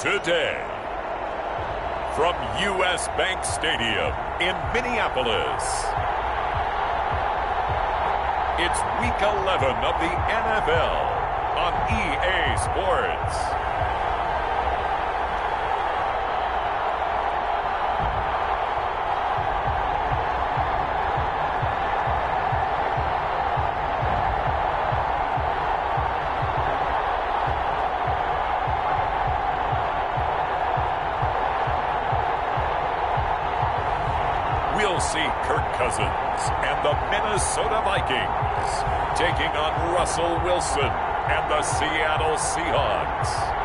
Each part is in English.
today. From U.S. Bank Stadium in Minneapolis, it's Week 11 of the NFL on EA Sports. We'll see Kirk Cousins and the Minnesota Vikings taking on Russell Wilson and the Seattle Seahawks.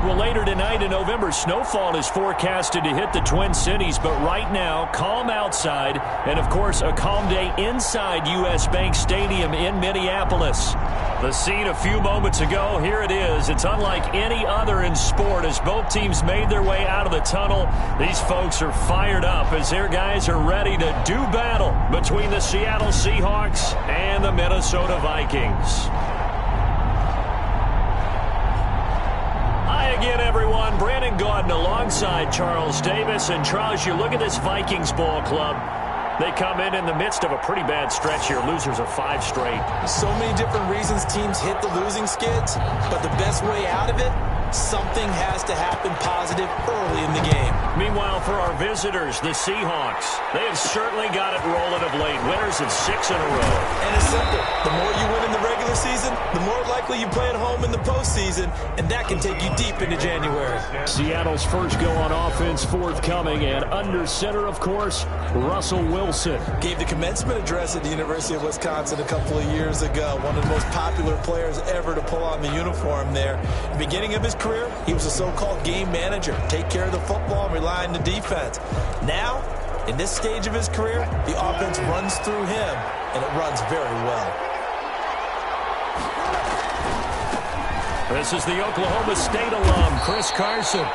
Well, later tonight in November, snowfall is forecasted to hit the Twin Cities, but right now, calm outside, and of course, a calm day inside U.S. Bank Stadium in Minneapolis. The scene a few moments ago, here it is. It's unlike any other in sport as both teams made their way out of the tunnel. These folks are fired up as their guys are ready to do battle between the Seattle Seahawks and the Minnesota Vikings. Hi again, everyone. Brandon Gaudin alongside Charles Davis. And Charles, you look at this Vikings ball club. They come in the midst of a pretty bad stretch here. Losers of 5 straight. So many different reasons teams hit the losing skids, but the best way out of it, something has to happen positive early in the game. Meanwhile, for our visitors, the Seahawks, they have certainly got it rolling of late. Winners of 6 in a row. And it's simple. The more you win in the regular season, the more likely you play at home in the postseason, and that can take you deep into January. Seattle's first go on offense forthcoming, and under center, of course, Russell Wilson. Gave the commencement address at the University of Wisconsin a couple of years ago. One of the most popular players ever to pull on the uniform there. At the beginning of his career, he was a so-called game manager. Take care of the football and rely on the defense. Now, in this stage of his career, the offense runs through him, and it runs very well. This is the Oklahoma State alum, Chris Carson.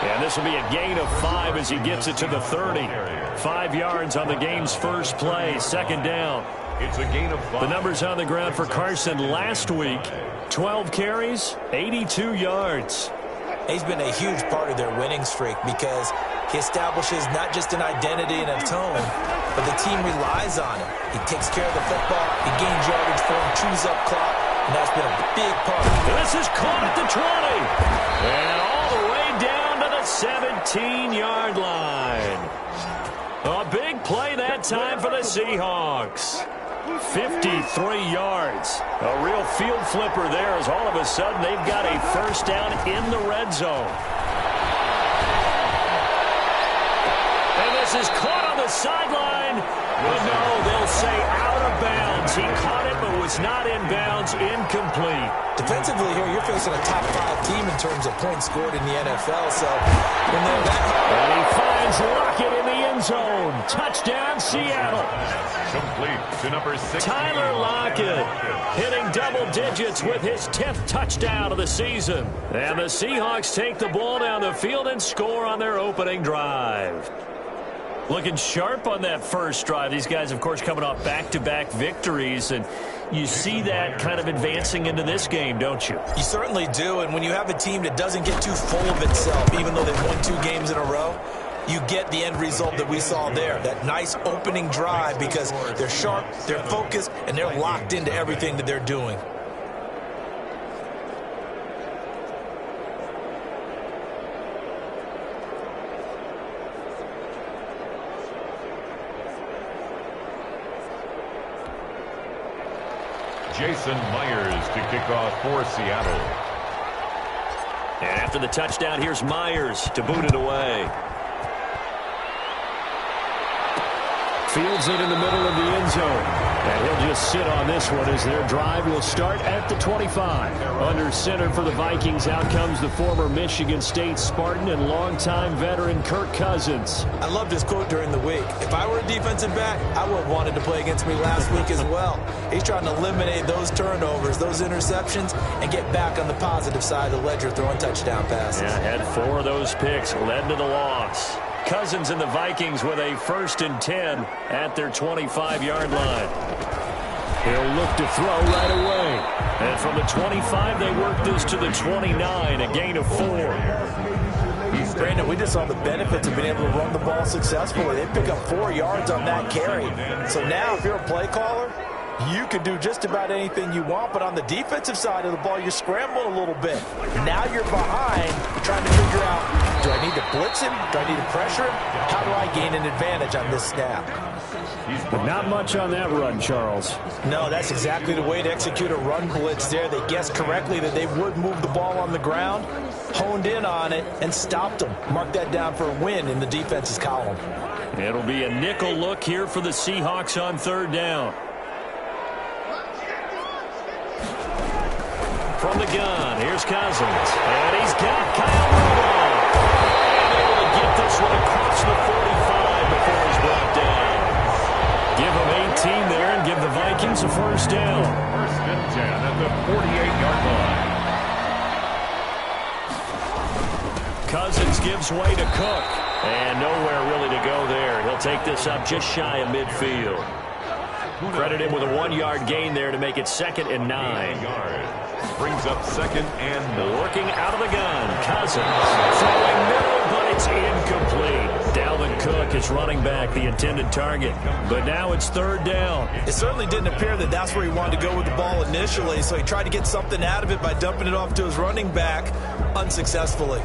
And this will be a gain of 5 as he gets it to the 30. 5 yards on the game's first play, second down. It's a gain of 5. The numbers on the ground for Carson last week, 12 carries, 82 yards. He's been a huge part of their winning streak because he establishes not just an identity and a tone, but the team relies on him. He takes care of the football, he gains yardage for him, chews up clock, and that's been a big part. This is caught at the 20. And all the way down to the 17-yard line. A big play that time for the Seahawks. 53 yards. A real field flipper there as all of a sudden they've got a first down in the red zone. And this is caught on the sideline. Well, no, they'll say out of bounds. He caught it but was not in bounds. Incomplete. Defensively here, you're facing a top 5 team in terms of points scored in the NFL. So when they're that high. And he finds Lockett in the end zone. Touchdown, Seattle. Complete to number 6. Tyler Lockett hitting double digits with his 10th touchdown of the season. And the Seahawks take the ball down the field and score on their opening drive. Looking sharp on that first drive. These guys, of course, coming off back-to-back victories, and you see that kind of advancing into this game, don't you? You certainly do, and when you have a team that doesn't get too full of itself, even though they've won 2 games in a row, you get the end result that we saw there, that nice opening drive, because they're sharp, they're focused, and they're locked into everything that they're doing. Jason Myers to kick off for Seattle. And after the touchdown, here's Myers to boot it away. Fields it in the middle of the end zone. And he'll just sit on this one as their drive will start at the 25. Under center for the Vikings, out comes the former Michigan State Spartan and longtime veteran Kirk Cousins. I loved his quote during the week. If I were a defensive back, I would have wanted to play against me last week as well. He's trying to eliminate those turnovers, those interceptions, and get back on the positive side of the ledger throwing touchdown passes. Yeah, had 4 of those picks, led to the loss. Cousins and the Vikings with a 1st and 10 at their 25-yard line. He'll look to throw right away. And from the 25, they work this to the 29, a gain of 4. Brandon, we just saw the benefits of being able to run the ball successfully. They pick up 4 yards on that carry. So now if you're a play caller, you can do just about anything you want, but on the defensive side of the ball, you scramble a little bit. Now you're behind, trying to figure out, do I need to blitz him? Do I need to pressure him? How do I gain an advantage on this snap? But not much on that run, Charles. No, that's exactly the way to execute a run blitz there. They guessed correctly that they would move the ball on the ground, honed in on it, and stopped them. Mark that down for a win in the defense's column. It'll be a nickel look here for the Seahawks on 3rd down. From the gun, here's Cousins. And he's got Kyle Rudolph. And able to get this one across the 45 before he's brought down. Give him 18 there and give the Vikings a 1st down. 1st and 10 at the 48-yard line. Cousins gives way to Cook. And nowhere really to go there. He'll take this up just shy of midfield. Credit him with a 1-yard gain there to make it 2nd and 9. Brings up 2nd and working out of the gun. Cousins throwing middle, but it's incomplete. Dalvin Cook is running back, the intended target. But now it's 3rd down. It certainly didn't appear that that's where he wanted to go with the ball initially, so he tried to get something out of it by dumping it off to his running back unsuccessfully.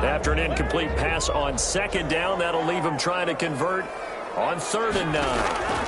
After an incomplete pass on 2nd down, that'll leave him trying to convert on 3rd and 9.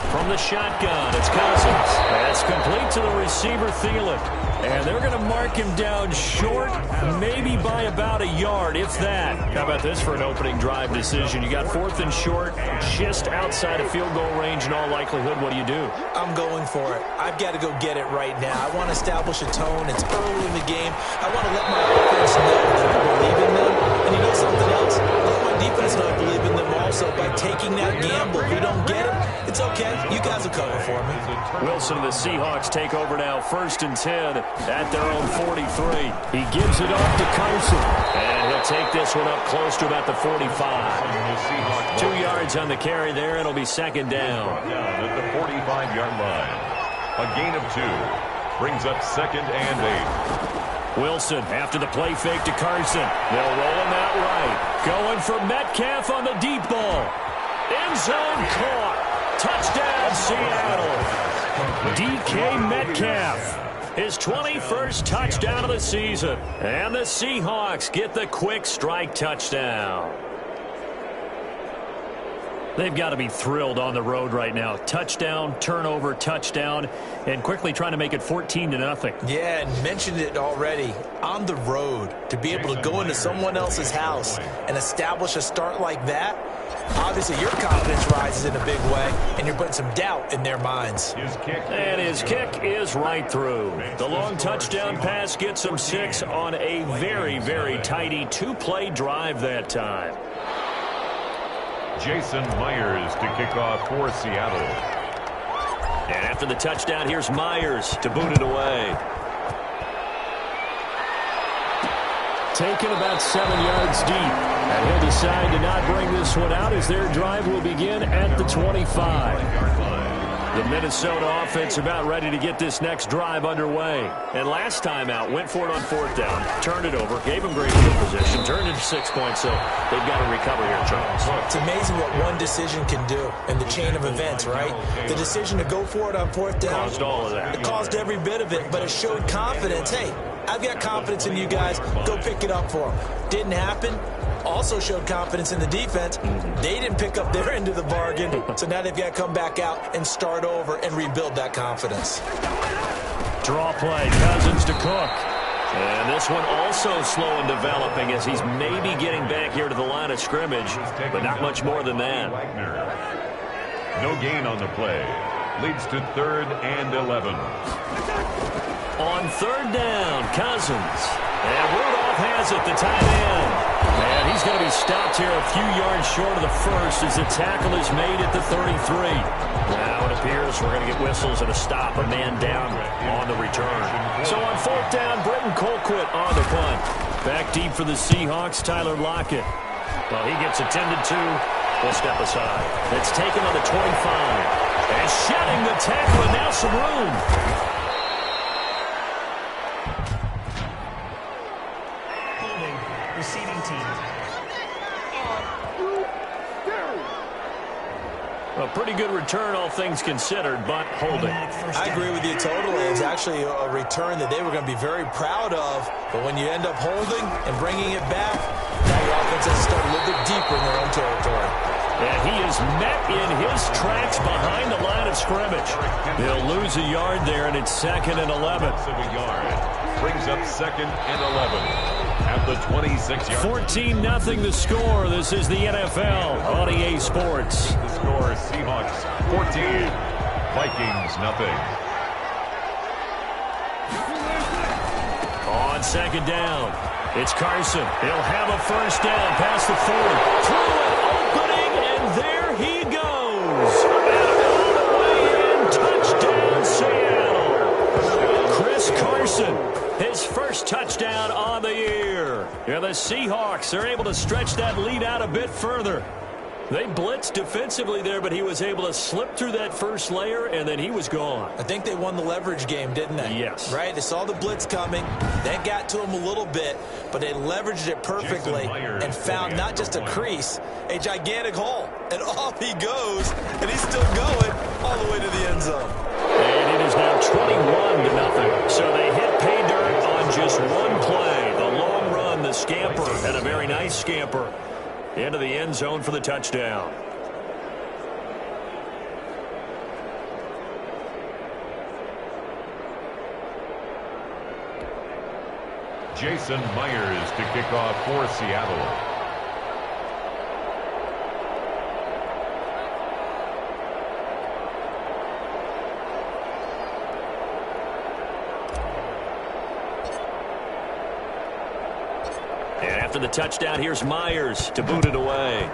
From the shotgun, it's Cousins. That's complete to the receiver, Thielen. And they're going to mark him down short, maybe by about a yard, if that. How about this for an opening drive decision? You got 4th and short, just outside of field goal range in all likelihood. What do you do? I'm going for it. I've got to go get it right now. I want to establish a tone. It's early in the game. I want to let my offense know that I believe in them. And you know something else? Let my defense know I believe in them also by taking that gamble. If we don't get it, it's okay. You guys will cover for me. Wilson and the Seahawks take over now, 1st and 10 at their own 43. He gives it off to Carson. And he'll take this one up close to about the 45. 2 yards on the carry there. It'll be 2nd down. At the 45-yard line. A gain of 2. Brings up 2nd and 8. Wilson after the play fake to Carson. They'll roll him out right. Going for Metcalf on the deep ball. End zone caught. Touchdown, Seattle. DK Metcalf. His 21st touchdown of the season. And the Seahawks get the quick strike touchdown. They've got to be thrilled on the road right now. Touchdown, turnover, touchdown, and quickly trying to make it 14-0. Yeah, and mentioned it already. On the road, to be able to go into someone else's house and establish a start like that, obviously your confidence rises in a big way, and you're putting some doubt in their minds. And his kick is right through. The long touchdown pass gets him 6 on a very, very tidy 2-play drive that time. Jason Myers to kick off for Seattle. And after the touchdown, here's Myers to boot it away. Taken about 7 yards deep. And he'll decide to not bring this one out as their drive will begin at the 25. The Minnesota offense about ready to get this next drive underway. And last time out, went for it on 4th down, turned it over, gave them great field position, turned it to 6 points, so they've got to recover here, Charles. It's amazing what one decision can do in the chain of events, right? The decision to go for it on 4th down. Caused all of that. It caused every bit of it, but it showed confidence. Hey, I've got confidence in you guys. Go pick it up for them. Didn't happen. Also showed confidence in the defense. They didn't pick up their end of the bargain, so now they've got to come back out and start over and rebuild that confidence. Draw play, Cousins to Cook. And this one also slow in developing as he's maybe getting back here to the line of scrimmage, but not much more than that. No gain on the play. Leads to 3rd and 11. On 3rd down, Cousins. And Rudolph has it, the tight end. And he's going to be stopped here a few yards short of the first as the tackle is made at the 33. Now it appears we're going to get whistles and a stop, a man down on the return. So on 4th down, Britton Colquitt on the punt. Back deep for the Seahawks, Tyler Lockett. Well, he gets attended to. We'll step aside. It's taken on the 25. And shedding tackle and now some room. Holding, receiving team. A pretty good return, all things considered, but holding. I agree with you totally. It's actually a return that they were going to be very proud of. But when you end up holding and bringing it back, now your offense has to start a little bit deeper in their own territory. And he is met in his tracks behind the line of scrimmage. He'll lose a yard there, and it's 2nd and 11. Brings up 2nd and 11. At the 26-yard. 14-0 the score. This is the NFL on EA Sports. The score, Seahawks 14, Vikings nothing. On 2nd down, it's Carson. He'll have a first down past the 40. Through an opening, and there he goes. All the way in. Touchdown, Seattle. Chris Carson. His first touchdown on the year. Yeah, the Seahawks are able to stretch that lead out a bit further. They blitzed defensively there, but he was able to slip through that first layer, and then he was gone. I think they won the leverage game, didn't they? Yes. Right? They saw the blitz coming. They got to him a little bit, but they leveraged it perfectly and found not just a crease, a gigantic hole. And off he goes, and he's still going all the way to the end zone. And it is now 21-0. So they hit pay dirt on just one play. The long run, the scamper, and a very nice scamper into the end zone for the touchdown. Jason Myers to kick off for Seattle. And after the touchdown, here's Myers to boot it away.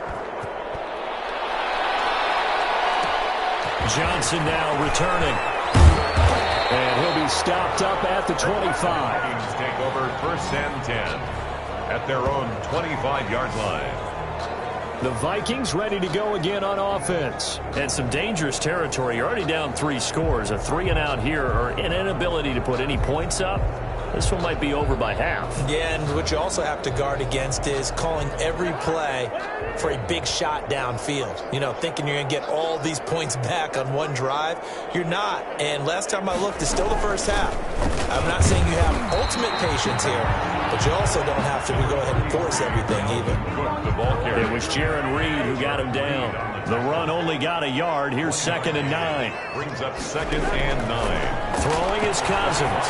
Johnson now returning. And he'll be stopped up at the 25. Vikings take over 1st and 10 at their own 25-yard line. The Vikings ready to go again on offense. And some dangerous territory. You're already down 3 scores. A 3-and-out here, or an inability to put any points up. This one might be over by half. Yeah, and what you also have to guard against is calling every play for a big shot downfield. You know, thinking you're going to get all these points back on one drive. You're not. And last time I looked, it's still the first half. I'm not saying you have ultimate patience here, but you also don't have to go ahead and force everything either. It was Jaron Reed who got him down. The run only got a yard. Here's 2nd and 9. Brings up 2nd and 9. Throwing is Cousins.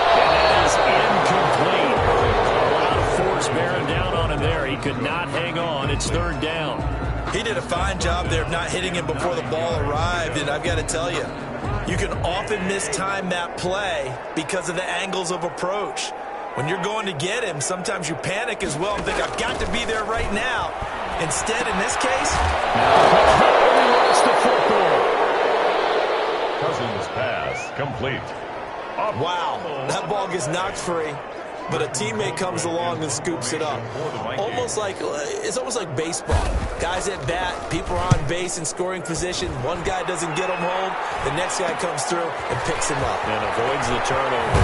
And that is incomplete. A lot of force bearing down on him there. He could not hang on. It's 3rd down. He did a fine job there of not hitting him before the ball arrived. And I've got to tell you, you can often mistime that play because of the angles of approach. When you're going to get him, sometimes you panic as well and think, I've got to be there right now. Instead, in this case, he lost the football. Cousins pass complete. Wow, that ball gets knocked free, but a teammate comes along and scoops it up. It's almost like baseball. Guys at bat, people are on base in scoring position. One guy doesn't get him home, the next guy comes through and picks him up. And avoids the turnover.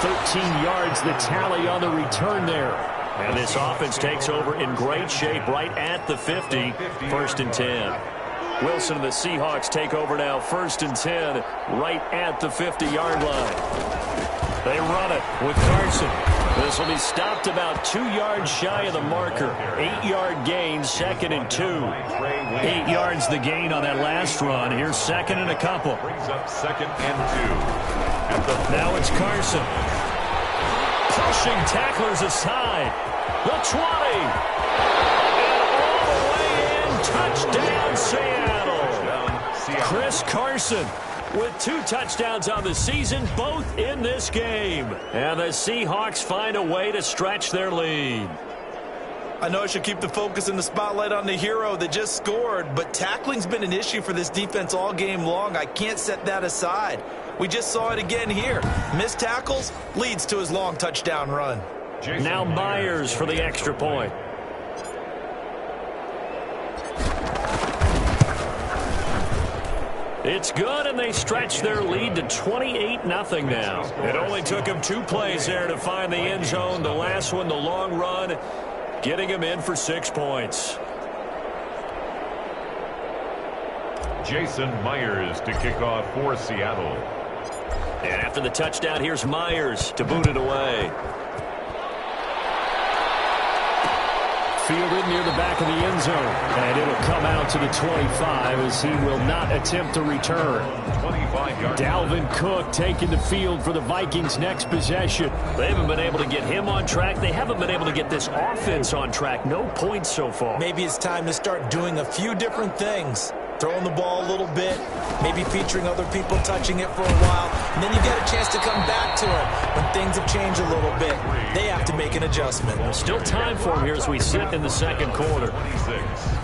13 yards the tally on the return there. And this offense takes over in great shape right at the 50, 1st and 10. Wilson and the Seahawks take over now, 1st and 10, right at the 50-yard line. They run it with Carson. This will be stopped about 2 yards shy of the marker. 8-yard gain, 2nd and 2. 8 yards the gain on that last run. Here's 2nd and a couple. Brings up 2nd and 2. Now it's Carson. Pushing tacklers aside. The 20. And all the way in. Touchdown, Seattle. Chris Carson with 2 touchdowns on the season, both in this game. And the Seahawks find a way to stretch their lead. I know I should keep the focus and the spotlight on the hero that just scored, but tackling's been an issue for this defense all game long. I can't set that aside. We just saw it again here. Missed tackles leads to his long touchdown run. Now Myers for the extra point. It's good, and they stretch their lead to 28-0 now. It only took him 2 plays there to find the end zone. The last one, the long run, getting him in for 6 points. Jason Myers to kick off for Seattle. And after the touchdown, here's Myers to boot it away. Fielded near the back of the end zone. And it'll come out to the 25 as he will not attempt to return. 25-yard. Dalvin Cook taking the field for the Vikings' next possession. They haven't been able to get him on track. They haven't been able to get this offense on track. No points so far. Maybe it's time to start doing a few different things. Throwing the ball a little bit, maybe featuring other people touching it for a while, and then you get a chance to come back to it when things have changed a little bit. They have to make an adjustment. There's still time for him here as we sit in the second quarter.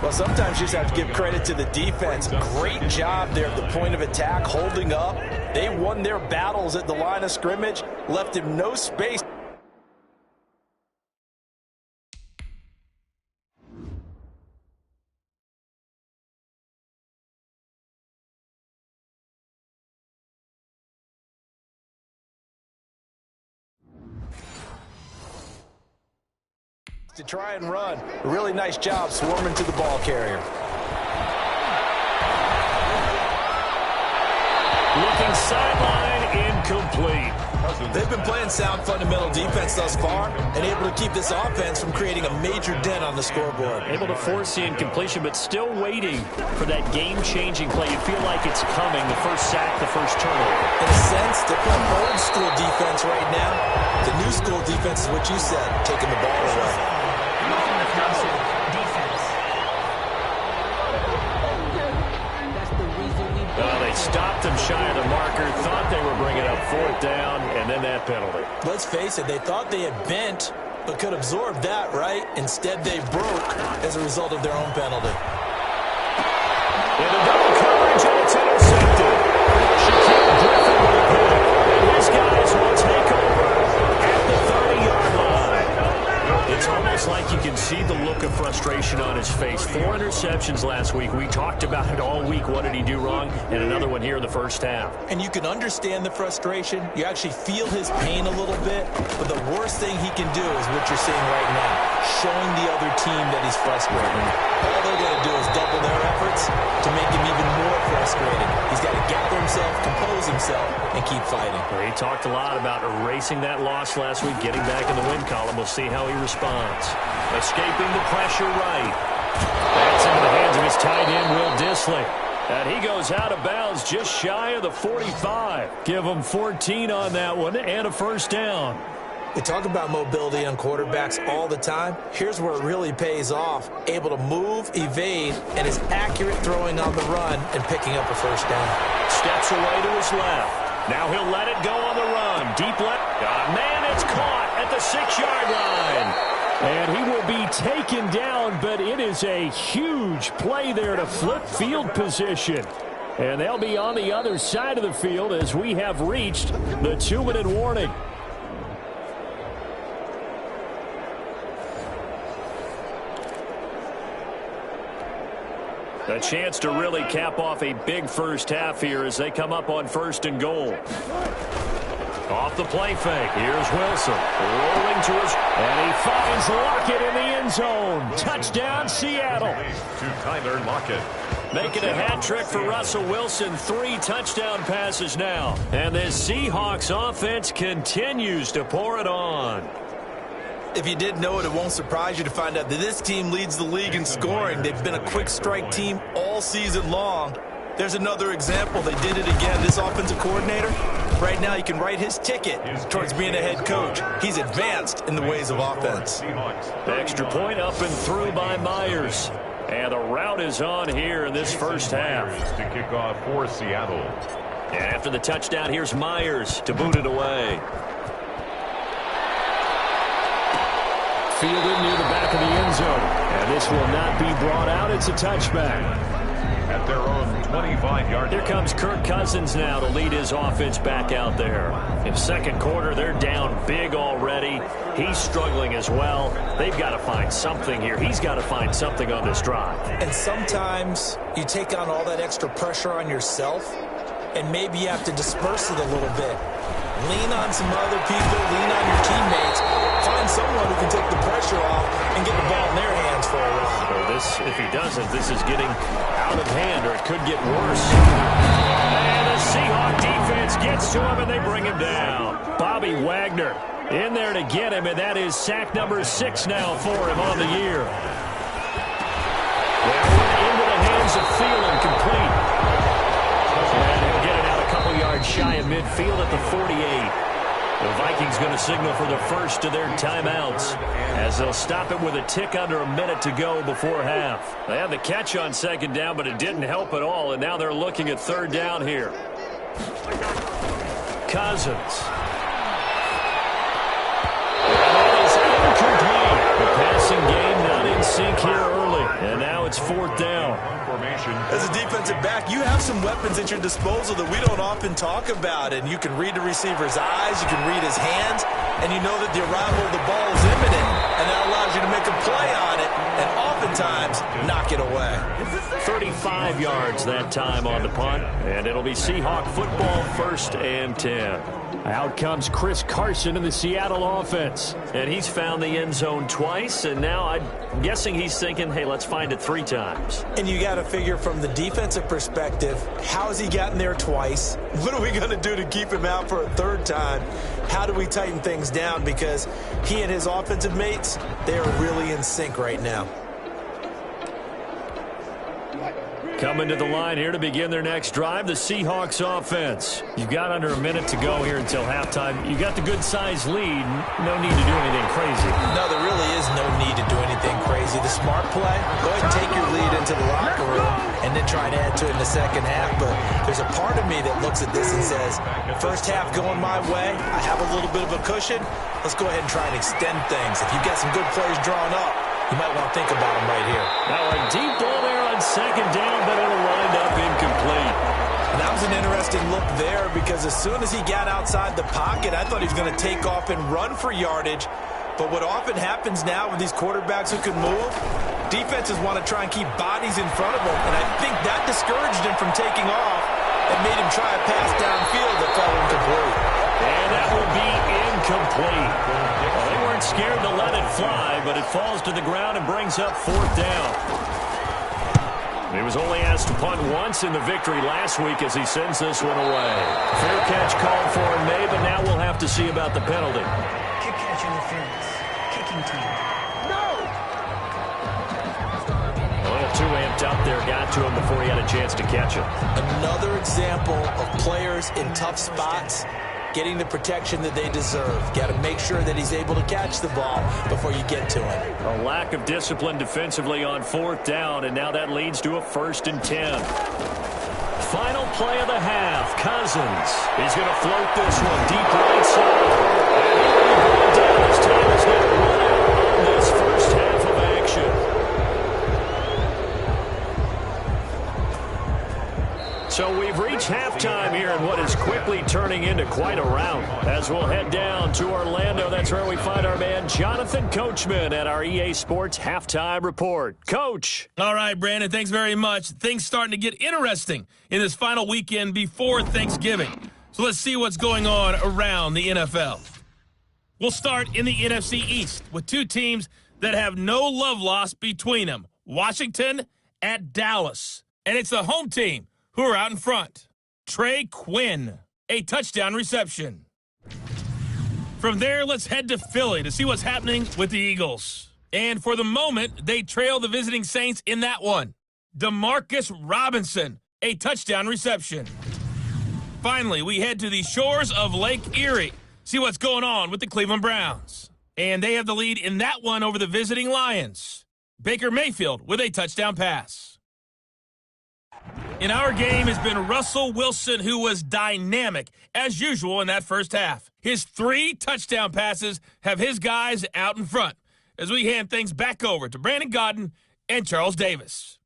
Well, sometimes you just have to give credit to the defense. Great job there at the point of attack, holding up. They won their battles at the line of scrimmage, left him no space. To try and run. A really nice job swarming to the ball carrier. Looking sideline, incomplete. They've been playing sound fundamental defense thus far and able to keep this offense from creating a major dent on the scoreboard. Able to force the incompletion, but still waiting for that game-changing play. You feel like it's coming, the first sack, the first turnover. In a sense, they're playing old school defense right now. The new school defense is what you said, taking the ball away. They stopped him shy of the marker, thought they were bringing up 4th down, and then that penalty. Let's face it, they thought they had bent, but could absorb that, right? Instead, they broke as a result of their own penalty. Into double coverage, and it's intercepted. Shaquille Griffin with a pick, and his guys will take over at the 30-yard line. It's almost like you can see the look of frustration on his face. 4 interceptions last week. We talked about it all week. What did he do wrong? And another one here in the first half. And you can understand the frustration. You actually feel his pain a little bit. But the worst thing he can do is what you're seeing right now, showing the other team that he's frustrated. All they're going to do is double their efforts to make him even more frustrated. He's got to gather himself, compose himself, and keep fighting. He talked a lot about erasing that loss last week, getting back in the win column. We'll see how he responds. Escaping the pressure right. That's into the hands of his tight end, Will Dissly. And he goes out of bounds just shy of the 45. Give him 14 on that one and a first down. We talk about mobility on quarterbacks all the time. Here's where it really pays off. Able to move, evade, and is accurate throwing on the run and picking up a first down. Steps away to his left. Now he'll let it go on the run. Deep left. Man, it's caught at the 6-yard line. And he will be taken down, but it is a huge play there to flip field position. And they'll be on the other side of the field as we have reached the 2-minute warning. A chance to really cap off a big first half here as they come up on 1st and goal. Off the play fake. Here's Wilson. Rolling to his... And he finds Lockett in the end zone. Touchdown, Seattle. To Tyler Lockett. Making a hat trick for Russell Wilson. 3 touchdown passes now. And this Seahawks offense continues to pour it on. If you didn't know it, it won't surprise you to find out that this team leads the league in scoring. They've been a quick strike team all season long. There's another example. They did it again. This offensive coordinator, right now he can write his ticket towards being a head coach. He's advanced in the ways of offense. Extra point up and through by Myers. And the route is on here in this first half. To kick off for Seattle. And after the touchdown, here's Myers to boot it away. Fielded near the back of the end zone. And this will not be brought out. It's a touchback. At their own 25-yard Here comes Kirk Cousins now to lead his offense back out there. In second quarter, they're down big already. He's struggling as well. They've got to find something here. He's got to find something on this drive. And sometimes you take on all that extra pressure on yourself, and maybe you have to disperse it a little bit. Lean on some other people, lean on your teammates. Find someone who can take the pressure off and get the ball in their hands for a while. Or this, if he doesn't, this is getting out of hand, or it could get worse. And the Seahawks defense gets to him, and they bring him down. Bobby Wagner in there to get him, and that is sack number 6 now for him on the year. That went into the hands of Thielen, complete. And he'll get it out a couple yards shy of midfield at the 48. The Vikings going to signal for the first of their timeouts as they'll stop it with a tick under a minute to go before half. They had the catch on second down, but it didn't help at all, and now they're looking at third down here. Cousins. That is incomplete. The passing game not in sync here early, and now it's fourth down. As a defensive back, you have some weapons at your disposal that we don't often talk about, and you can read the receiver's eyes, you can read his hands, and you know that the arrival of the ball is imminent, and that allows you to make a play on it, and oftentimes knock it away. 35 yards that time on the punt, and it'll be Seahawk football, 1st and 10. Out comes Chris Carson in the Seattle offense, and he's found the end zone twice, and now I'm guessing he's thinking, hey, let's find it 3 times. And you got to figure from the defensive perspective, how has he gotten there twice? What are we going to do to keep him out for a 3rd time? How do we tighten things down? Because he and his offensive mates, they are really in sync right now. Coming to the line here to begin their next drive, the Seahawks offense. You've got under a minute to go here until halftime. You got the good-sized lead. No need to do anything crazy. No, there really is no need to do anything crazy. The smart play, go ahead and take your lead into the locker room and then try to add to it in the second half. But there's a part of me that looks at this and says, first half going my way, I have a little bit of a cushion. Let's go ahead and try and extend things. If you've got some good plays drawn up, you might want to think about them right here. Now a deep ball there on second down, but it'll wind up incomplete. And that was an interesting look there because as soon as he got outside the pocket, I thought he was going to take off and run for yardage. But what often happens now with these quarterbacks who can move, defenses want to try and keep bodies in front of them. And I think that discouraged him from taking off and made him try a pass downfield that fell incomplete. And that will be incomplete. Well, they weren't scared to let it fly, but it falls to the ground and brings up 4th down. He was only asked to punt once in the victory last week as he sends this one away. Fair catch called for in May, but now we'll have to see about the penalty. Kick catch interference. Kicking team. A little too amped up there, got to him before he had a chance to catch it. Another example of players in tough spots getting the protection that they deserve. Got to make sure that he's able to catch the ball before you get to him. A lack of discipline defensively on 4th down, and now that leads to a 1st and 10. Final play of the half. Cousins is going to float this one deep right side. And he'll be brought down as time is going to run out on this first half of action. So we've reached halftime here in what is quickly turning into quite a rout. As we'll head down to Orlando, that's where we find our man Jonathan Coachman at our EA Sports Halftime Report. Coach. All right, Brandon, thanks very much. Things starting to get interesting in this final weekend before Thanksgiving. So let's see what's going on around the NFL. We'll start in the NFC East with 2 teams that have no love lost between them. Washington at Dallas. And it's the home team who are out in front. Trey Quinn, a touchdown reception. From there, let's head to Philly to see what's happening with the Eagles. And for the moment, they trail the visiting Saints in that one. Demarcus Robinson, a touchdown reception. Finally, we head to the shores of Lake Erie. See what's going on with the Cleveland Browns. And they have the lead in that one over the visiting Lions. Baker Mayfield with a touchdown pass. In our game has been Russell Wilson, who was dynamic, as usual, in that first half. His 3 touchdown passes have his guys out in front as we hand things back over to Brandon Godden and Charles Davis.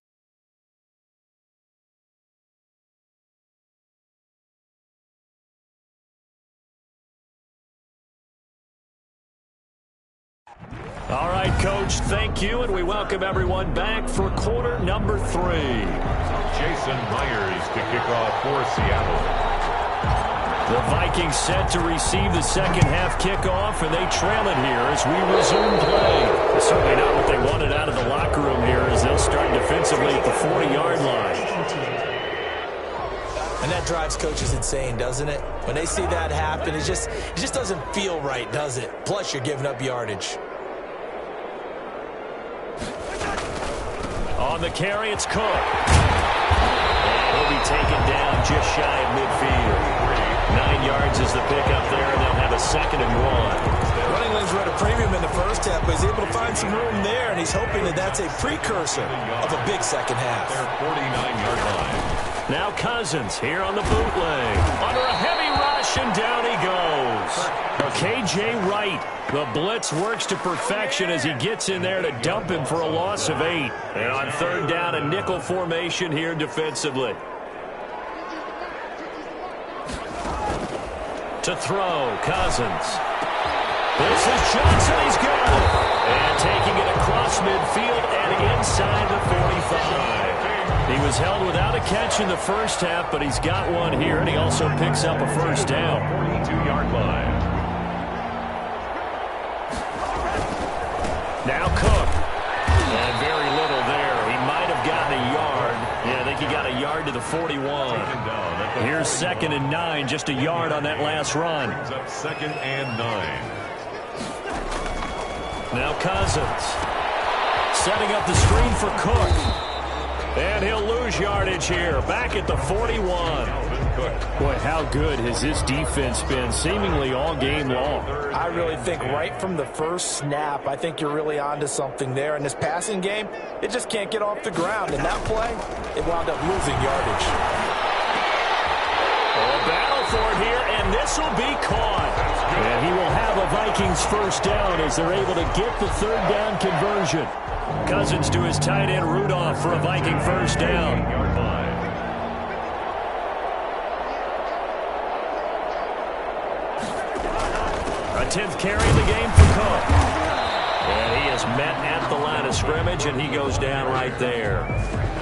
All right, Coach, thank you, and we welcome everyone back for quarter number 3. Jason Myers to kick off for Seattle. The Vikings set to receive the second half kickoff, and they trail it here as we resume play. It's certainly not what they wanted out of the locker room here as they'll start defensively at the 40-yard line. And that drives coaches insane, doesn't it? When they see that happen, it just doesn't feel right, does it? Plus, you're giving up yardage. On the carry, it's Cook. And he'll be taken down just shy of midfield. 9 yards is the pickup there, and they'll have a 2nd and 1. Running lanes were at a premium in the first half, but he's able to find some room there, and he's hoping that that's a precursor of a big second half. Their 49-yard line. Now Cousins here on the bootleg. Under a heavy rush, and down he goes. K.J. Wright. The blitz works to perfection as he gets in there to dump him for a loss of 8. And on 3rd down, a nickel formation here defensively. To throw, Cousins. This is Johnson, he's got it. And taking it across midfield and inside the 45. He was held without a catch in the first half, but he's got one here, and he also picks up a first down. 42-yard line. Now Cook. And very little there. He might have gotten a yard. Yeah, I think he got a yard to the 41. Here's 2nd and 9, just a yard on that last run. Brings up 2nd and 9. Now Cousins. Setting up the screen for Cook. And he'll lose yardage here, back at the 41. Boy, how good has this defense been seemingly all game long? I really think right from the first snap, I think you're really onto something there. In this passing game, it just can't get off the ground. In that play, it wound up losing yardage. Battle for it here, and this will be caught. And he will have a Vikings first down as they're able to get the 3rd down conversion. Cousins to his tight end Rudolph for a Viking first down. A 10th carry of the game for Cook. And he is met at the line of scrimmage, and he goes down right there.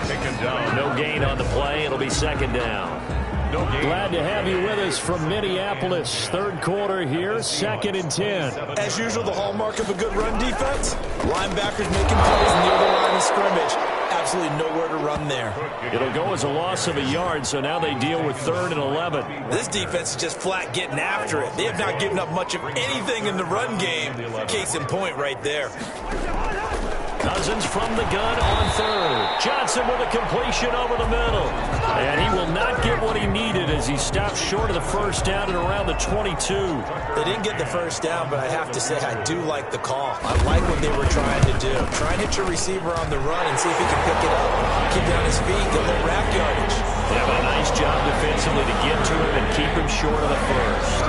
Taken down. No gain on the play. It'll be 2nd down. Glad to have you with us from Minneapolis. 3rd quarter here, 2nd and 10. As usual, the hallmark of a good run defense, linebackers making plays near the line of scrimmage. Absolutely nowhere to run there. It'll go as a loss of a yard, so now they deal with 3rd and 11. This defense is just flat getting after it. They have not given up much of anything in the run game. Case in point right there. Cousins from the gun on 3rd. Johnson with a completion over the middle. And he will not get what he needed as he stops short of the first down at around the 22. They didn't get the first down, but I have to say I do like the call. I like what they were trying to do. Try and hit your receiver on the run and see if he can pick it up. Keep down his feet, get a little rack yardage. They have a nice job defensively to get to him and keep him short of the first.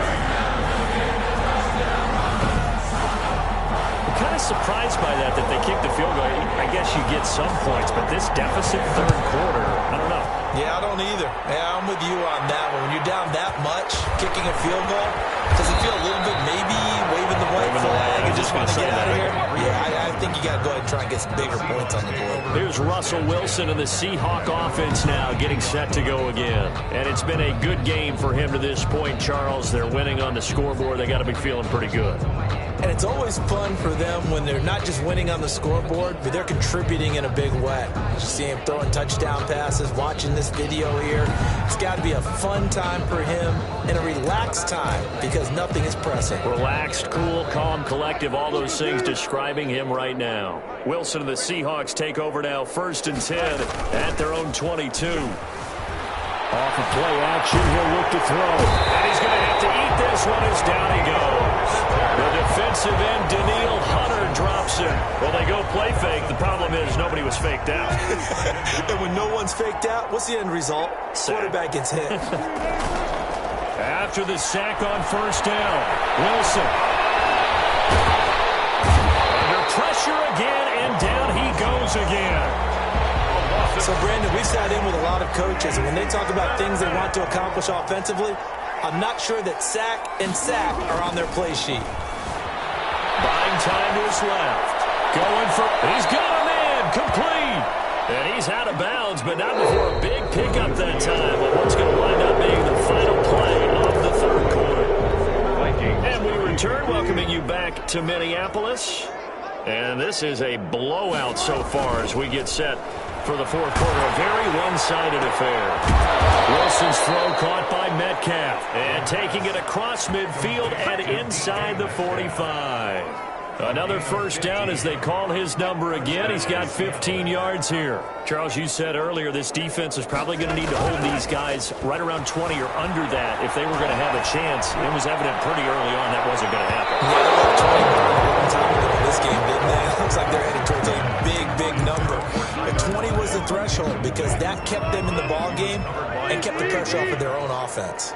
Kind of surprised by that they kicked the field goal. I guess you get some points, but this deficit 3rd quarter, I don't know. Yeah, I don't either. Yeah, I'm with you on that one. When you're down that much, kicking a field goal, does it feel a little bit maybe waving the white flag and just want to get out of here? Yeah, I think you got to go ahead and try and get some bigger points on the board. Here's Russell Wilson and the Seahawks offense now getting set to go again. And it's been a good game for him to this point, Charles. They're winning on the scoreboard. They got to be feeling pretty good. And it's always fun for them when they're not just winning on the scoreboard, but they're contributing in a big way. You see him throwing touchdown passes, watching this video here. It's got to be a fun time for him and a relaxed time because nothing is pressing. Relaxed, cool, calm, collective, all those things describing him right now. Wilson and the Seahawks take over now, 1st and 10 at their own 22. Off of play action, he'll look to throw. And he's going to have to eat this one as down he goes. The defensive end, Daniil Hunter, drops him. Well, they go play fake. The problem is nobody was faked out. And when no one's faked out, what's the end result? Quarterback gets hit. After the sack on 1st down, Wilson. Under pressure again, and down he goes again. So, Brandon, we've sat in with a lot of coaches, and when they talk about things they want to accomplish offensively, I'm not sure that sack and sack are on their play sheet. Buying time to his left. Going for, he's got him in, complete. And he's out of bounds, but not before a big pickup that time. But what's going to wind up being the final play of the third quarter. And we return, welcoming you back to Minneapolis. And this is a blowout so far as we get set for the fourth quarter. A very one-sided affair. Wilson's throw caught by Metcalf. And taking it across midfield and inside the 45. Another first down as they call his number again. He's got 15 yards here. Charles, you said earlier this defense is probably going to need to hold these guys right around 20 or under that if they were going to have a chance. It was evident pretty early on that wasn't going to happen. Yeah, they got 20 one time in this game, didn't they? It looks like they're heading towards a big, big number. But 20 was the threshold because that kept them in the ball game and kept the pressure off of their own offense.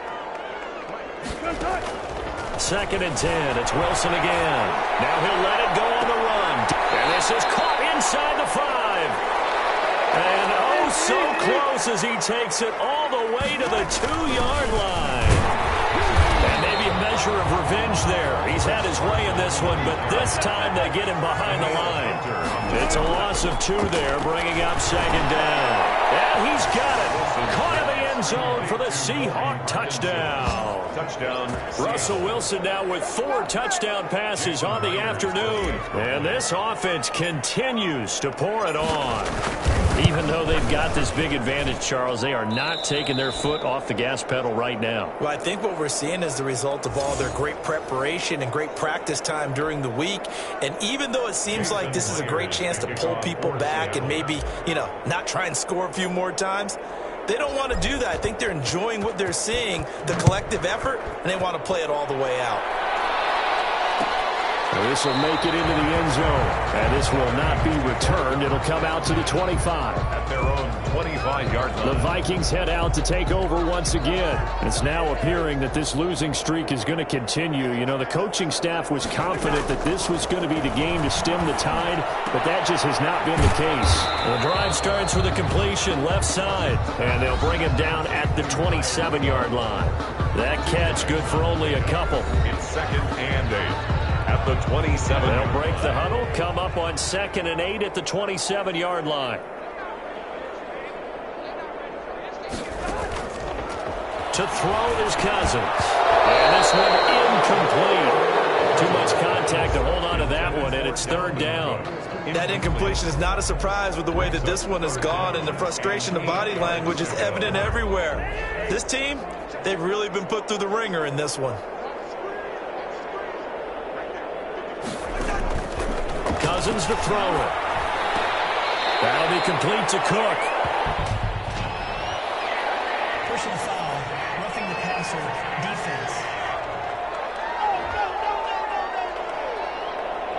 Second and 10. It's Wilson again. Now he'll let it go on the run. And this is caught inside the 5. And oh, so close as he takes it all the way to the 2-yard line. And maybe a measure of revenge there. He's had his way in this one, but this time they get him behind the line. It's a loss of 2 there, bringing up second down. And he's got it. Caught in the end zone for the Seahawks touchdown. Russell Wilson now with 4 touchdown passes on the afternoon. And this offense continues to pour it on. Even though they've got this big advantage, Charles, they are not taking their foot off the gas pedal right now. Well, I think what we're seeing is the result of all their great preparation and great practice time during the week. And even though it seems like this is a great chance to pull people back and maybe, not try and score a few more times, they don't want to do that. I think they're enjoying what they're seeing, the collective effort, and they want to play it all the way out. This will make it into the end zone, and this will not be returned. It'll come out to the 25. At their own 25-yard line. The Vikings head out to take over once again. It's now appearing that this losing streak is going to continue. The coaching staff was confident that this was going to be the game to stem the tide, but that just has not been the case. The drive starts with a completion left side, and they'll bring him down at the 27-yard line. That catch good for only a couple. It's second and 8. At the 27. They'll break the huddle, come up on second and 8 at the 27-yard line. To throw is Cousins. And this one incomplete. Too much contact to hold on to that one, and it's third down. That incompletion is not a surprise with the way that this one has gone, and the frustration of body language is evident everywhere. This team, they've really been put through the ringer in this one. Cousins to throw it. That'll be complete to Cook. Personal foul, roughing the passer, defense.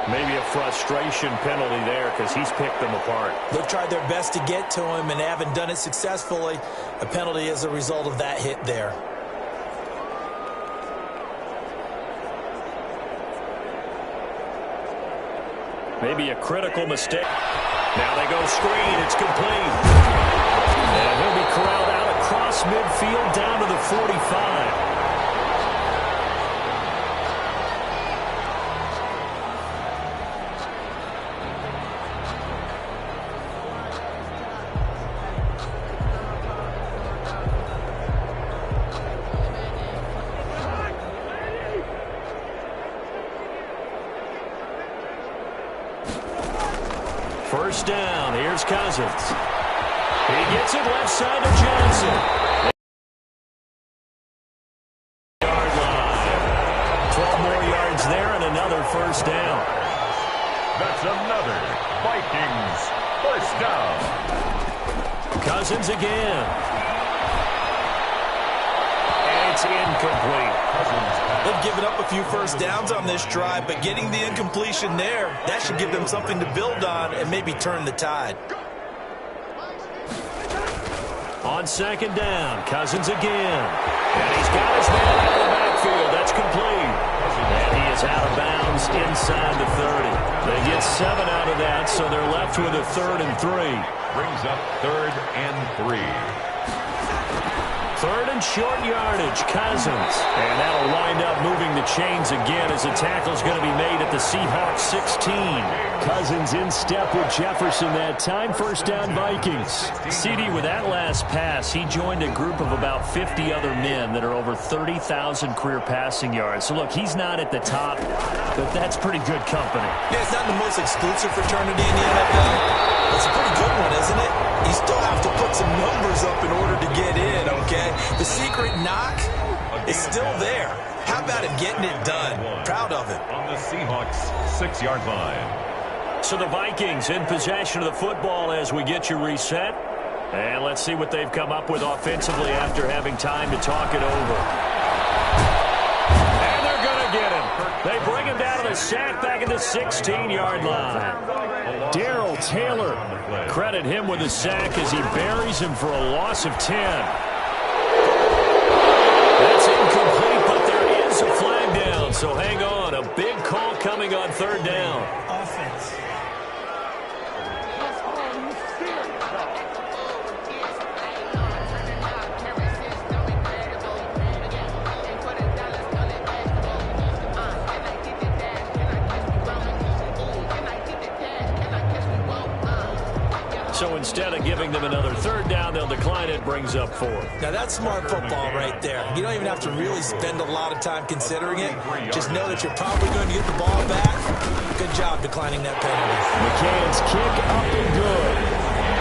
Maybe a frustration penalty there because he's picked them apart. They've tried their best to get to him and haven't done it successfully. A penalty is a result of that hit there. Maybe a critical mistake. Now they go screen. It's complete. And he'll be corralled out across midfield down to the 45. First down. Here's Cousins. He gets it left side to Johnson. Yard line. 12 more yards there and another first down. That's another Vikings first down. Cousins again. And it's incomplete. They've given up a few first downs on this drive, but getting the incompletion there, that should give them something to build on and maybe turn the tide. On second down, Cousins again. And he's got his man out of the backfield. That's complete. And he is out of bounds inside the 30. They get 7 out of that, so they're left with a 3rd and 3. Brings up 3rd and 3. Third and short yardage, Cousins. And that'll wind up moving the chains again as a tackle's going to be made at the Seahawks 16. Cousins in step with Jefferson that time. First down, Vikings. CD, with that last pass, he joined a group of about 50 other men that are over 30,000 career passing yards. So, look, he's not at the top, but that's pretty good company. Yeah, it's not the most exclusive fraternity in the NFL. It's a pretty good one, isn't it? You still have to put some numbers up in order to get in, okay? The secret knock is still there. How about him getting it done? Proud of him. On the Seahawks 6-yard line. So the Vikings in possession of the football as we get you reset. And let's see what they've come up with offensively after having time to talk it over. And they're going to get him. They bring him down to the sack back at the 16-yard line. Darrell Taylor, credit him with a sack as he buries him for a loss of 10. That's incomplete, but there is a flag down, so hang on. A big call coming on third down. Offense. So instead of giving them another third down, they'll decline it, brings up fourth. Now, that's smart football right there. You don't even have to really spend a lot of time considering it. Just know that you're probably going to get the ball back. Good job declining that penalty. McCann's kick up and good.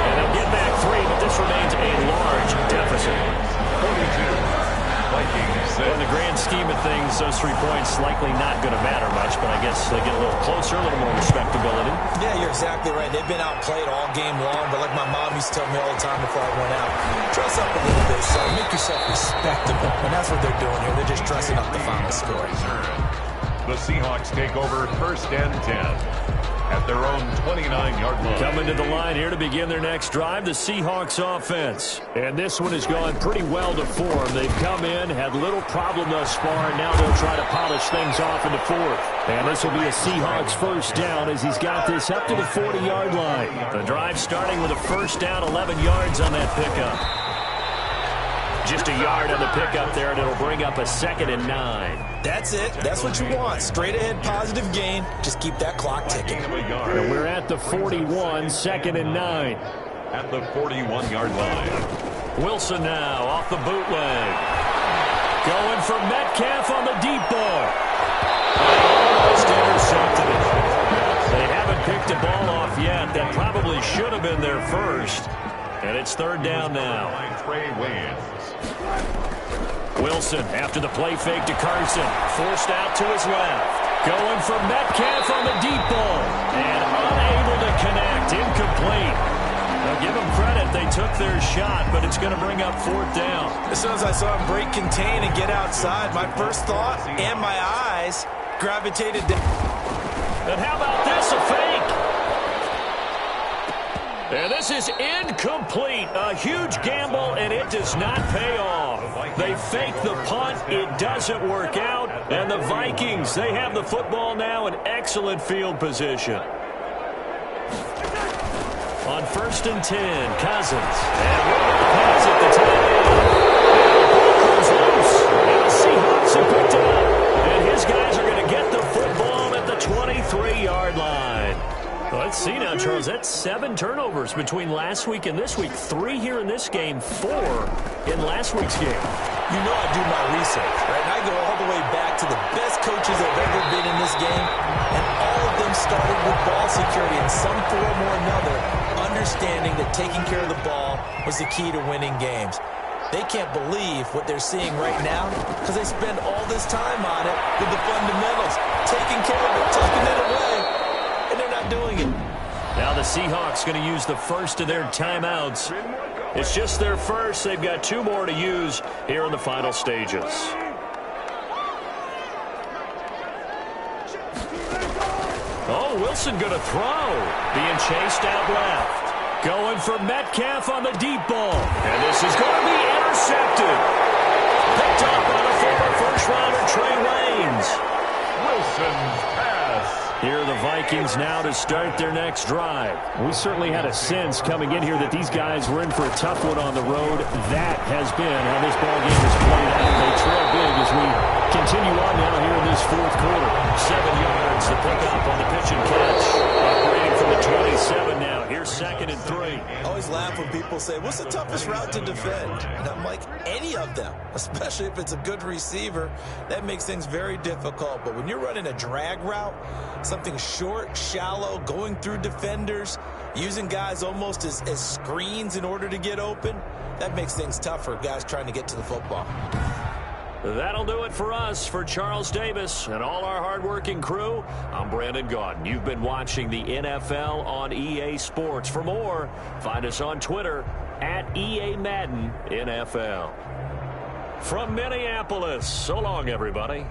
And they'll get back 3, but this remains a large deficit. 42. Vikings. In the grand scheme of things, those 3 points likely not going to matter much, but I guess they get a little closer, a little more respectability. Yeah, you're exactly right. They've been outplayed all game long, but like my mom used to tell me all the time before I went out, dress up a little bit, son. Make yourself respectable. And that's what they're doing here. They're just dressing up the final score. The Seahawks take over first and 10 at their own 29-yard line. Coming to the line here to begin their next drive, the Seahawks offense. And this one has gone pretty well to form. They've come in, had little problem thus far, and now they'll try to polish things off into fourth. And this will be a Seahawks first down as he's got this up to the 40-yard line. The drive starting with a first down, 11 yards on that pickup. Just a yard on the pickup there, and it'll bring up a 2nd and 9. That's it. That's what you want. Straight ahead positive gain. Just keep that clock ticking. And we're at the 41, 2nd and 9. At the 41-yard line. Wilson now off the bootleg. Going for Metcalf on the deep ball. Almost intercepted it. They haven't picked a ball off yet. That probably should have been their first. And it's third down now. Trey Waynes. Wilson after the play fake to Carson. Forced out to his left. Going for Metcalf on the deep ball. And unable to connect. Incomplete. Now give them credit. They took their shot, but it's going to bring up fourth down. As soon as I saw him break contain and get outside, my first thought and my eyes gravitated down. And how about this? A fake. And this is incomplete. A huge gamble, and it does not pay off. They fake the punt. It doesn't work out. And the Vikings, they have the football now in excellent field position. On 1st and 10, Cousins. And pass at the tight end. And the ball comes loose. And the Seahawks have picked it up. And his guys are going to get the football at the 23-yard line. Let's see now, Charles. That's 7 turnovers between last week and this week. 3 here in this game, 4 in last week's game. You know I do my research, right? And I go all the way back to the best coaches I've ever been in this game, and all of them started with ball security in some form or another, understanding that taking care of the ball was the key to winning games. They can't believe what they're seeing right now because they spend all this time on it with the fundamentals, taking care of it, tucking it away. And they're not doing it. Now the Seahawks going to use the first of their timeouts. It's just their first. They've got 2 more to use here in the final stages. Oh, Wilson going to throw. Being chased out left. Going for Metcalf on the deep ball. And this is going to be intercepted. Picked up by the former first-rounder Trey Waynes. Wilson's pass. Here are the Vikings Vikings now to start their next drive. We certainly had a sense coming in here that these guys were in for a tough one on the road. That has been how this ball game has played out. They trail big as we continue on now here in this fourth quarter. 7 yards to pick up on the pitch and catch. Operating from the 27 now. Here's 2nd and 3. I always laugh when people say, what's the toughest route to defend? And I'm like, any of them, especially if it's a good receiver. That makes things very difficult. But when you're running a drag route, something short, shallow, going through defenders, using guys almost as screens in order to get open, that makes things tough for guys trying to get to the football. That'll do it for us. For Charles Davis and all our hardworking crew, I'm Brandon Gaudin. You've been watching the NFL on EA Sports. For more, find us on Twitter at EA Madden NFL. From Minneapolis, so long, everybody.